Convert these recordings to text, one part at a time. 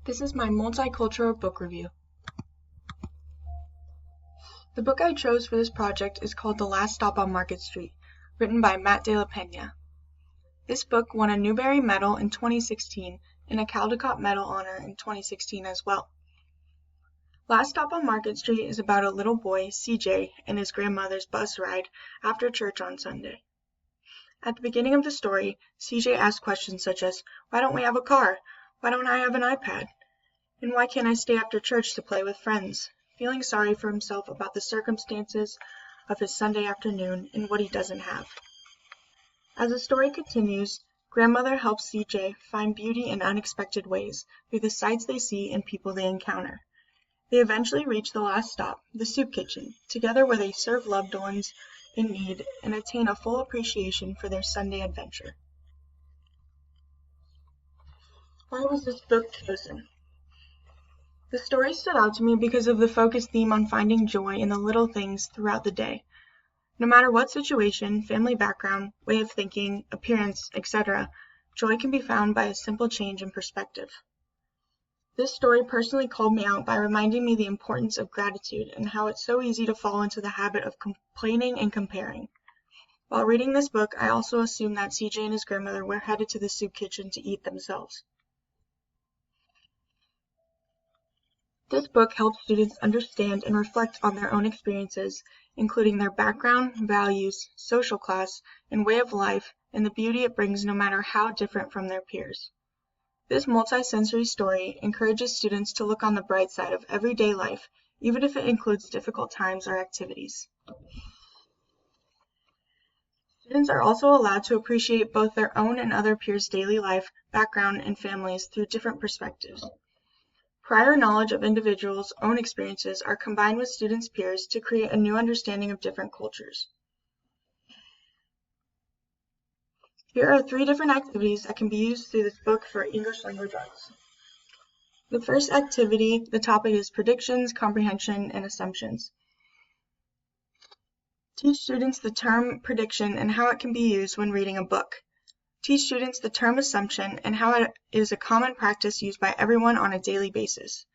This is my multicultural book review. The book I chose for this project is called The Last Stop on Market Street, written by Matt de la Peña. This book won a Newbery Medal in 2016 and a Caldecott Medal honor in 2016 as well. Last Stop on Market Street is about a little boy, CJ, and his grandmother's bus ride after church on Sunday. At the beginning of the story, CJ asks questions such as, "Why don't we have a car? Why don't I have an iPad? And why can't I stay after church to play with friends?" Feeling sorry for himself about the circumstances of his Sunday afternoon and what he doesn't have. As the story continues, grandmother helps CJ find beauty in unexpected ways through the sights they see and people they encounter. They eventually reach the last stop, the soup kitchen, together where they serve loved ones in need and attain a full appreciation for their Sunday adventure. Why was this book chosen? The story stood out to me because of the focused theme on finding joy in the little things throughout the day. No matter what situation, family background, way of thinking, appearance, etc., joy can be found by a simple change in perspective. This story personally called me out by reminding me the importance of gratitude and how it's so easy to fall into the habit of complaining and comparing. While reading this book, I also assumed that CJ and his grandmother were headed to the soup kitchen to eat themselves. This book helps students understand and reflect on their own experiences, including their background, values, social class, and way of life, and the beauty it brings no matter how different from their peers. This multi-sensory story encourages students to look on the bright side of everyday life, even if it includes difficult times or activities. Students are also allowed to appreciate both their own and other peers' daily life, background, and families through different perspectives. Prior knowledge of individuals' own experiences are combined with students' peers to create a new understanding of different cultures. Here are 3 different activities that can be used through this book for English language arts. The first activity, the topic is predictions, comprehension, and assumptions. Teach students the term prediction and how it can be used when reading a book. Teach students the term assumption and how it is a common practice used by everyone on a daily basis.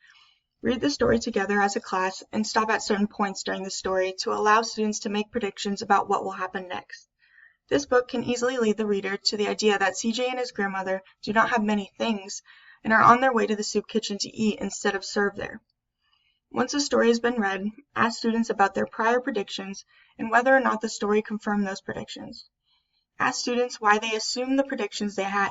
Read the story together as a class and stop at certain points during the story to allow students to make predictions about what will happen next. This book can easily lead the reader to the idea that CJ and his grandmother do not have many things and are on their way to the soup kitchen to eat instead of serve there. Once the story has been read, ask students about their prior predictions and whether or not the story confirmed those predictions. Ask students why they assumed the predictions they had.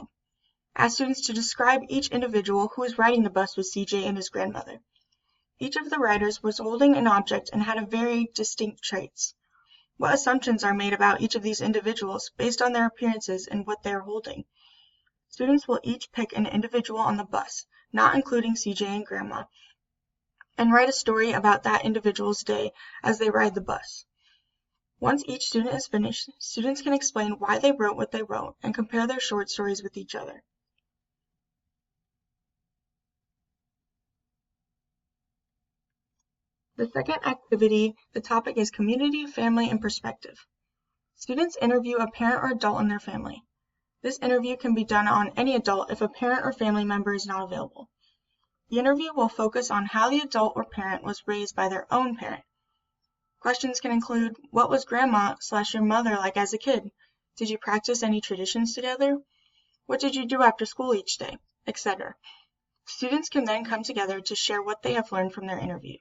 Ask students to describe each individual who was riding the bus with CJ and his grandmother. Each of the riders was holding an object and had a very distinct traits. What assumptions are made about each of these individuals based on their appearances and what they are holding? Students will each pick an individual on the bus, not including CJ and Grandma, and write a story about that individual's day as they ride the bus. Once each student is finished, students can explain why they wrote what they wrote and compare their short stories with each other. The second activity, the topic is community, family, and perspective. Students interview a parent or adult in their family. This interview can be done on any adult if a parent or family member is not available. The interview will focus on how the adult or parent was raised by their own parent. Questions can include, what was grandma/your mother like as a kid? Did you practice any traditions together? What did you do after school each day? Etc. Students can then come together to share what they have learned from their interview.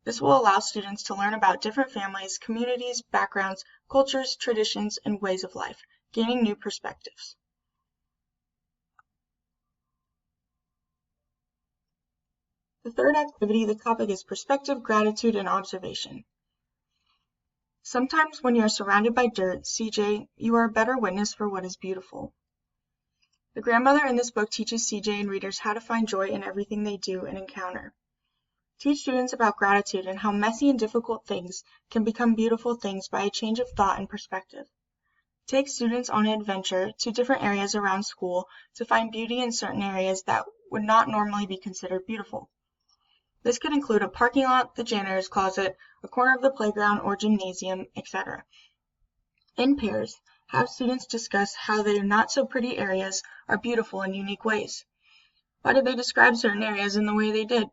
This will allow students to learn about different families, communities, backgrounds, cultures, traditions, and ways of life, gaining new perspectives. The third activity, the topic is perspective, gratitude, and observation. Sometimes when you are surrounded by dirt, CJ, you are a better witness for what is beautiful. The grandmother in this book teaches CJ and readers how to find joy in everything they do and encounter. Teach students about gratitude and how messy and difficult things can become beautiful things by a change of thought and perspective. Take students on an adventure to different areas around school to find beauty in certain areas that would not normally be considered beautiful. This could include a parking lot, the janitor's closet, a corner of the playground or gymnasium, etc. In pairs, have students discuss how their not-so-pretty areas are beautiful in unique ways. Why did they describe certain areas in the way they did?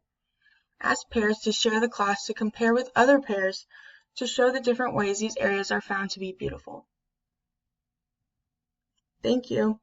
Ask pairs to share the class to compare with other pairs to show the different ways these areas are found to be beautiful. Thank you.